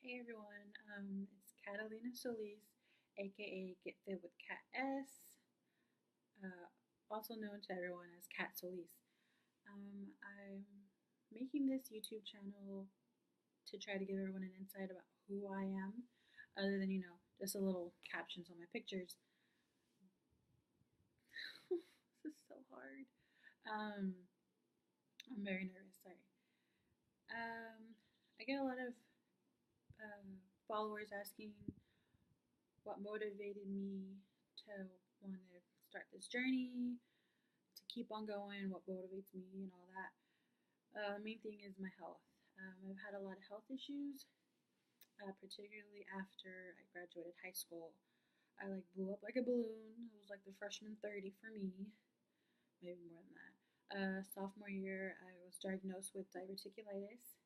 Hey everyone, it's Catalina Solis, aka Get Fit with Cat S, uh, also known to everyone as Cat Solis. I'm making this YouTube channel to try to give everyone an insight about who I am, other than, just a little captions on my pictures. This is so hard. Um, I'm very nervous, sorry. I get a lot of followers asking what motivated me to want to start this journey, to keep on going, what motivates me, and all that. The main thing is my health. I've had a lot of health issues, particularly after I graduated high school. I like blew up like a balloon. It was like the freshman 30 for me, maybe more than that. Sophomore year, I was diagnosed with diverticulitis.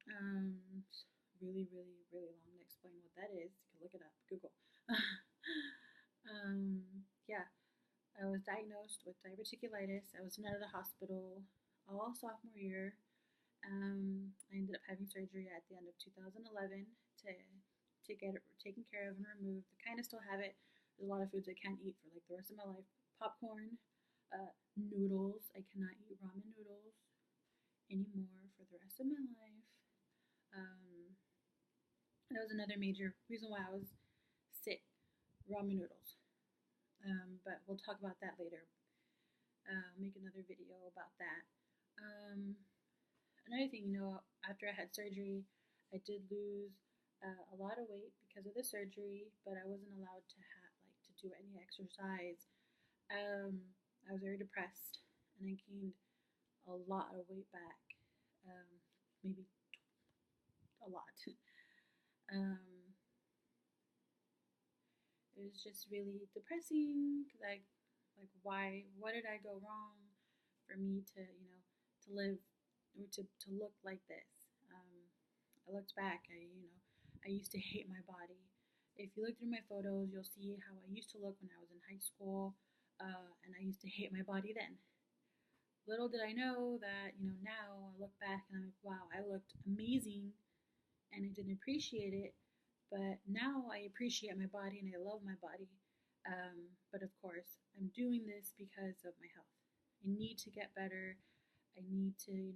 Um, really, really, really long to explain what that is. You can look it up, Google. Yeah, I was diagnosed with diverticulitis. I was in and out of the hospital all sophomore year. I ended up having surgery at the end of 2011 to get it taken care of and removed. I kind of still have it. There's a lot of foods I can't eat for like the rest of my life. Popcorn, noodles. I cannot eat ramen noodles anymore for the rest of my life. Um, that was another major reason why I was sick. Ramen noodles. But we'll talk about that later. Make another video about that. Um, Another thing, after I had surgery, I did lose a lot of weight because of the surgery, but I wasn't allowed to to do any exercise. I was very depressed, and I gained a lot of weight back, maybe a lot. Um, it was just really depressing. Like what did I go wrong for me to to live or to look like this? Um, I looked back. I used to hate my body. If you look through my photos, you'll see how I used to look when I was in high school, and I used to hate my body then. Little did I know that now I look back and I'm like, wow, I looked amazing, and I didn't appreciate it. But now I appreciate my body and I love my body. But of course, I'm doing this because of my health. I need to get better. I need to,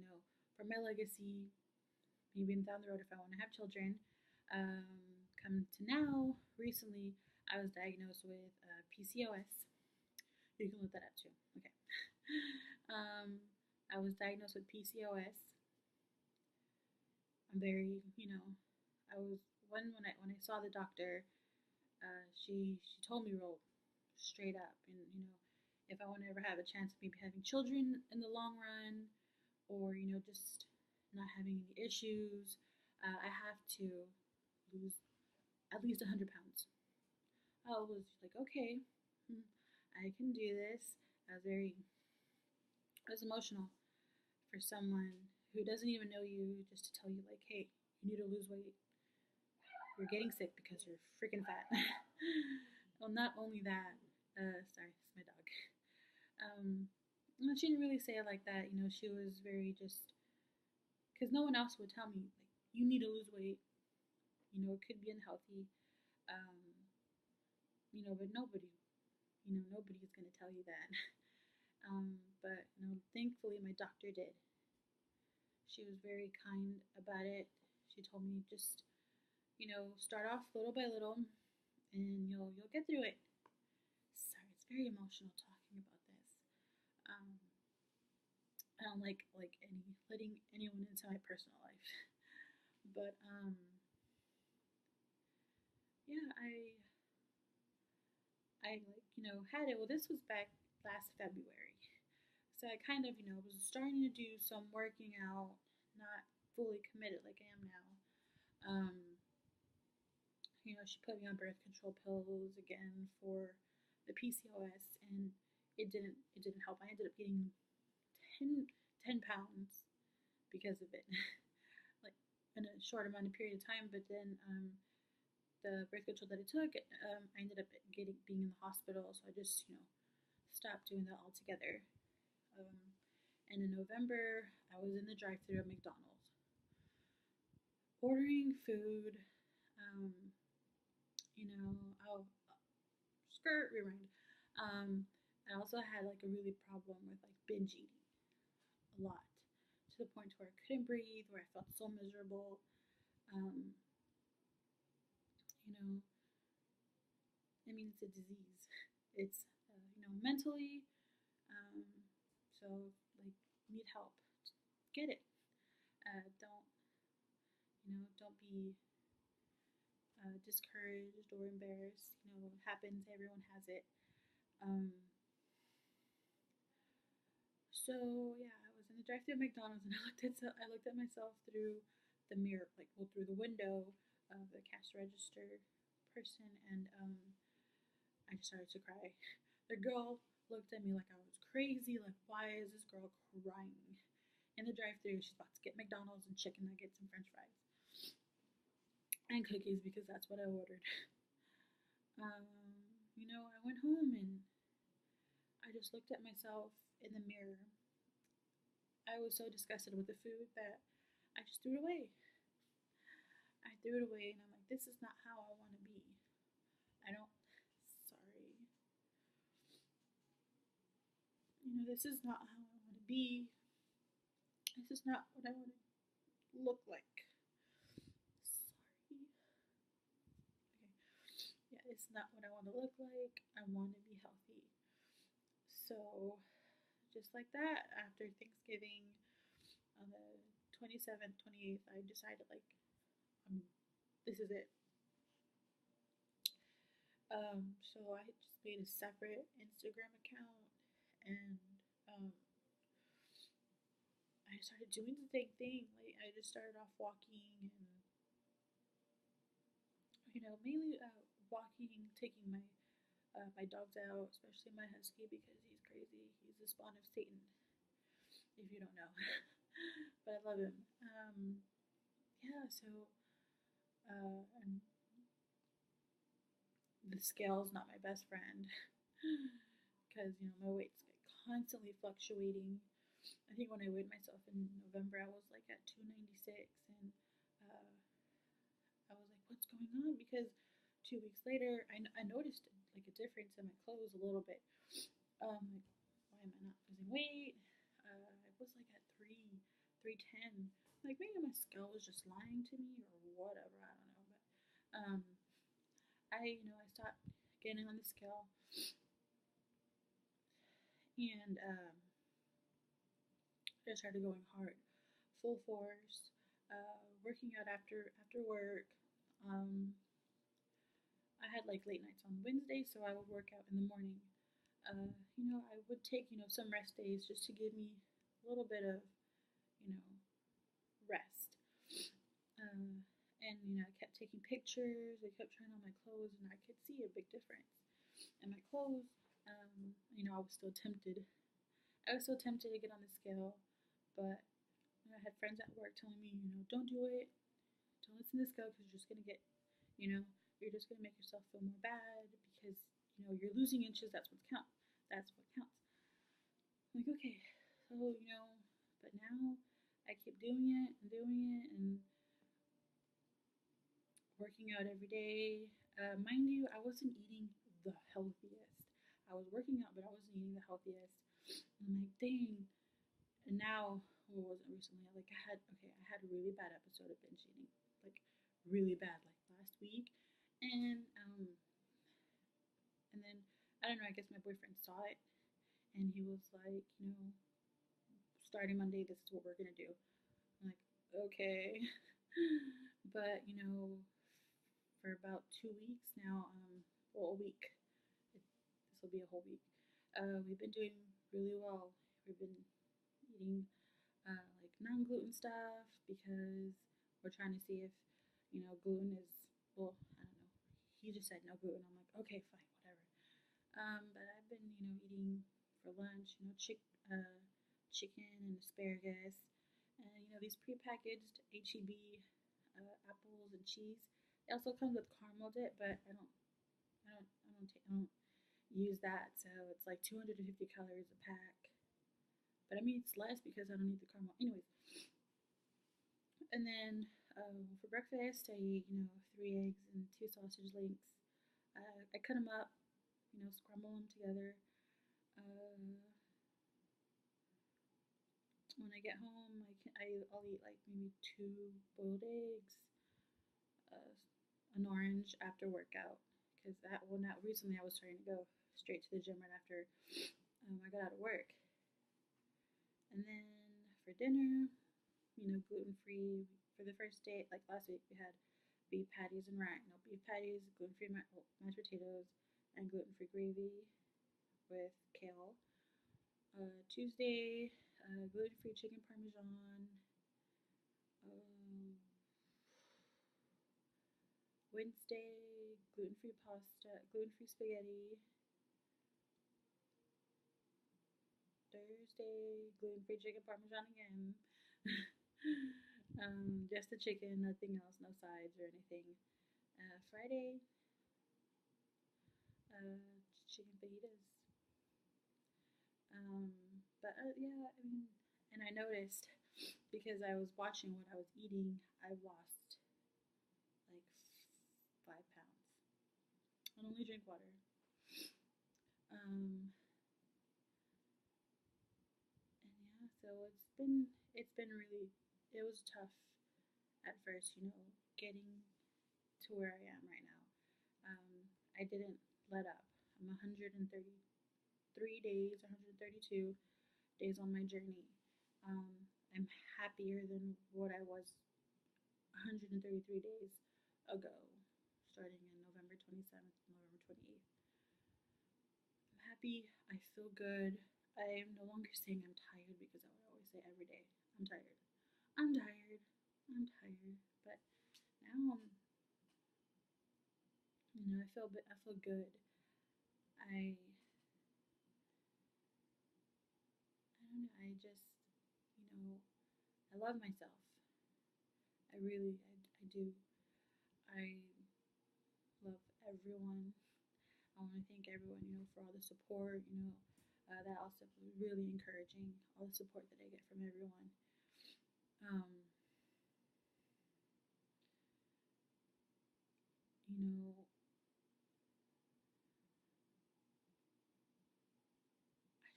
for my legacy, maybe down the road if I want to have children. Come to now, recently, I was diagnosed with PCOS. You can look that up too. Okay. um, I was diagnosed with PCOS. I'm very, I was when I saw the doctor, she told me real straight up, and if I want to ever have a chance of maybe having children in the long run, or just not having any issues, I have to lose at least 100 pounds. I was like, okay, I can do this. I was emotional for someone who doesn't even know you just to tell you like, hey, you need to lose weight. You're getting sick because you're freaking fat. Well, not only that, sorry, it's my dog. Um, she didn't really say it like that. She was very just because no one else would tell me like you need to lose weight. It could be unhealthy. Um, but nobody's gonna tell you that. But thankfully my doctor did. She was very kind about it. She told me just start off little by little, and you'll get through it. Sorry, it's very emotional talking about this. Um, I don't like letting anyone into my personal life, but yeah, I had it. Well, this was back last February, so I kind of was starting to do some working out, not fully committed like I am now. Um, she put me on birth control pills again for the PCOS, and it didn't help. I ended up getting 10 pounds because of it, like in a short amount of period of time. But then the birth control that I took, I ended up being in the hospital, so I just stopped doing that altogether. Um, and in November, I was in the drive-thru at McDonald's. ordering food. Um, you know, oh, skirt rewind. I also had like a really problem with like binge eating a lot to the point where I couldn't breathe, where I felt so miserable. Um, you know, I mean, it's a disease. It's mentally. Um, so like, need help, get it. Don't be discouraged or embarrassed. It happens. Everyone has it. Um, so yeah, I was in the drive-thru at McDonald's and I looked at myself through the mirror, like well through the window of the cash register person, and I just started to cry. The girl looked at me like I was crazy. Like, why is this girl crying in the drive-thru? She's about to get McDonald's and chicken nuggets and French fries and cookies because that's what I ordered. Um, I went home and I just looked at myself in the mirror. I was so disgusted with the food that I just threw it away. I threw it away and I'm like, this is not how I want to be. I don't, sorry. This is not how I want to be. This is not what I want to look like. Sorry. Okay. Yeah, it's not what I want to look like. I want to be healthy. So, just like that, after Thanksgiving, on the 27th, 28th, I decided, like, um, this is it. So I just made a separate Instagram account and um, I started doing the same thing. Like, I just started off walking and, mainly walking, taking my dogs out, especially my husky because he's crazy. He's the spawn of Satan, if you don't know. But I love him. Yeah, so and the scale's not my best friend because my weight's constantly fluctuating. I think when I weighed myself in November, I was like at 296, and uh, I was like, "What's going on?" Because 2 weeks later, I noticed like a difference in my clothes a little bit. Like, why am I not losing weight? I was like at 310. Like maybe my scale was just lying to me or whatever. I don't know, but I stopped getting on the scale, and I started going hard, full force, working out after work. Um, I had like late nights on Wednesday, so I would work out in the morning. I would take some rest days just to give me a little bit of you know rest. And I kept taking pictures. I kept trying on my clothes, and I could see a big difference in my clothes. I was still tempted. I was still tempted to get on the scale, but I had friends at work telling me, don't do it. Don't listen to the scale because you're just gonna get, you know, you're just gonna make yourself feel more bad because you're losing inches. That's what counts. That's what counts. I'm like, okay, so but now I keep doing it and doing it and working out every day. Mind you, I wasn't eating the healthiest. I was working out, but I wasn't eating the healthiest. I'm like, dang. And now, well, it wasn't recently. Like I had a really bad episode of binge eating, like really bad, like last week, and and then I don't know. I guess my boyfriend saw it, and he was like, starting Monday, this is what we're gonna do. I'm like, okay, but for about 2 weeks now, well, a week. This will be a whole week. We've been doing really well. We've been eating like non-gluten stuff because we're trying to see if gluten is, well, I don't know. He just said no gluten. I'm like, okay, fine, whatever. But I've been eating for lunch chicken and asparagus and these prepackaged HEB apples and cheese. It also comes with caramel dip, but I don't use that. So it's like 250 calories a pack. But I mean, it's less because I don't need the caramel. Anyways, and then For breakfast, I eat, 3 eggs and 2 sausage links. I cut them up, scramble them together. Uh, when I get home, I'll eat like maybe 2 boiled eggs, uh, an orange after workout. Because now recently I was trying to go straight to the gym right after I got out of work. And then for dinner, gluten free. For the first date, like last week, we had beef patties and rice. No, beef patties, gluten free mashed potatoes, and gluten free gravy with kale. Tuesday, gluten free chicken parmesan. Um, Wednesday, gluten free pasta, gluten free spaghetti. Thursday, gluten free chicken parmesan again. Just the chicken, nothing else, no sides or anything. Friday, uh, chicken fajitas. Yeah, I mean, and I noticed because I was watching what I was eating, I lost like 5 pounds. I only drink water. Um, and yeah, so it's been really, it was tough at first, getting to where I am right now. I didn't let up. I'm 133 days, 132 days on my journey. Um, I'm happier than what I was 133 days ago, starting in November 27th, November 28th. I'm happy. I feel good. I am no longer saying I'm tired because I would always say every day, I'm tired. I'm tired. I'm tired. But now I feel good. I I don't know. You know, I love myself. I do. I love everyone. I want to thank everyone, for all the support. That also was really encouraging. All the support that I get from everyone. Um, you know, I just had a blank. I'm sorry.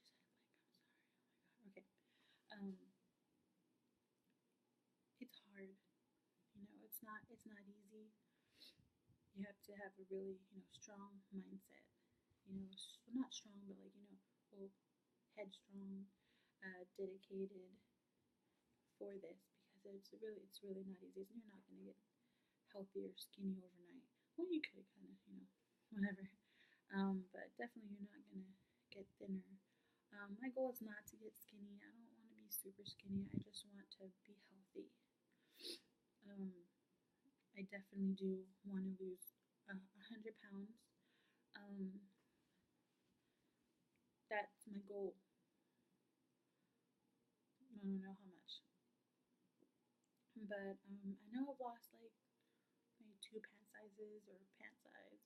Oh my god. Okay. Um, it's hard. It's not easy. You have to have a really, strong mindset. Not strong, but like, well, headstrong, dedicated for this because it's really not easy. You're not gonna get healthy or skinny overnight. Well, you could kind of, whatever. But definitely you're not gonna get thinner. My goal is not to get skinny. I don't want to be super skinny. I just want to be healthy. Um, I definitely do want to lose 100 pounds. Um, that's my goal. I don't know how much, but I know I've lost like maybe 2 pant sizes or pant size.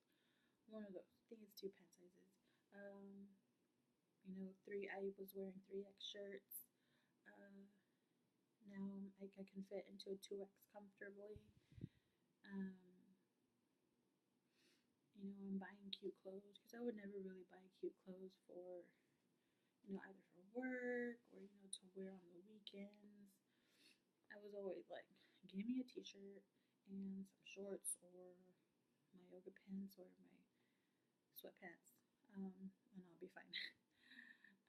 One of those. I think it's 2 pant sizes. Um, three. I was wearing 3X shirts. Uh, Now I can fit into a 2X comfortably. Um, I'm buying cute clothes because I would never really buy cute clothes for, either for work or, to wear on the weekends. I was always like, give me a t-shirt and some shorts or my yoga pants or my sweatpants, and I'll be fine.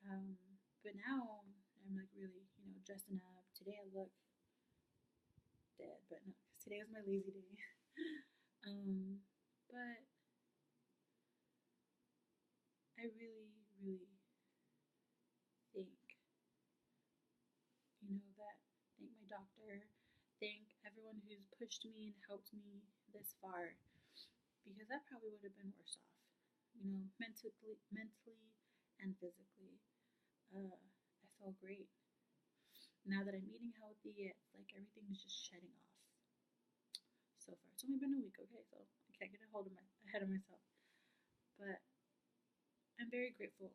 um, but now I'm like really, dressing up. Today I look dead, but no, because today was my lazy day. But I really, really think, that thank my doctor, thank everyone who's pushed me and helped me this far, because I probably would have been worse off, mentally and physically. I felt great. Now that I'm eating healthy, it's like everything's just shedding off so far. It's only been a week, okay, so I can't get ahead of myself. But I'm very grateful.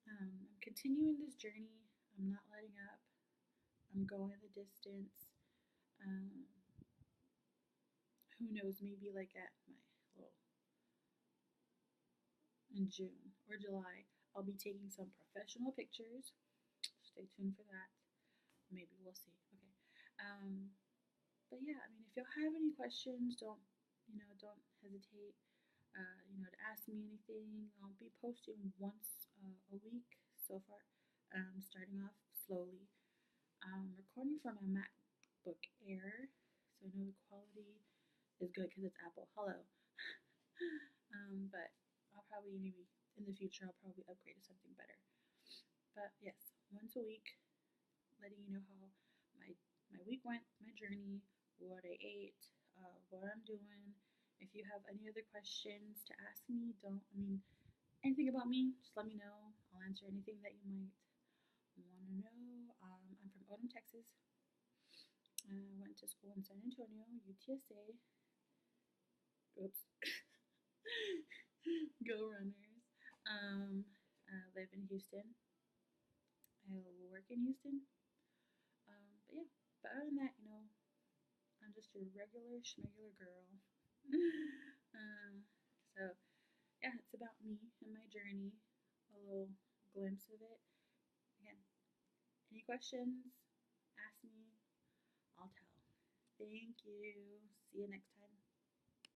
I'm continuing this journey. I'm not letting up. I'm going the distance. Um, who knows, maybe like at my little in June or July, I'll be taking some professional pictures. Stay tuned for that. Maybe we'll see. Okay. Um, but yeah, I mean, if y'all have any questions, don't hesitate. To ask me anything. I'll be posting once a week so far. Starting off slowly. Recording from my MacBook Air, so I know the quality is good because it's Apple. Hello. But I'll probably maybe in the future I'll probably upgrade to something better. But yes, once a week, letting you know how my my week went, my journey, what I ate, what I'm doing. If you have any other questions to ask me, anything about me, just let me know. I'll answer anything that you might want to know. I'm from Odom, Texas. I went to school in San Antonio, UTSA. Oops. Go Runners. I live in Houston. I work in Houston. But yeah, but other than that, I'm just a regular schmegular girl. uh, so yeah, it's about me and my journey. A little glimpse of it. Again, any questions? Ask me. I'll tell. Thank you. See you next time.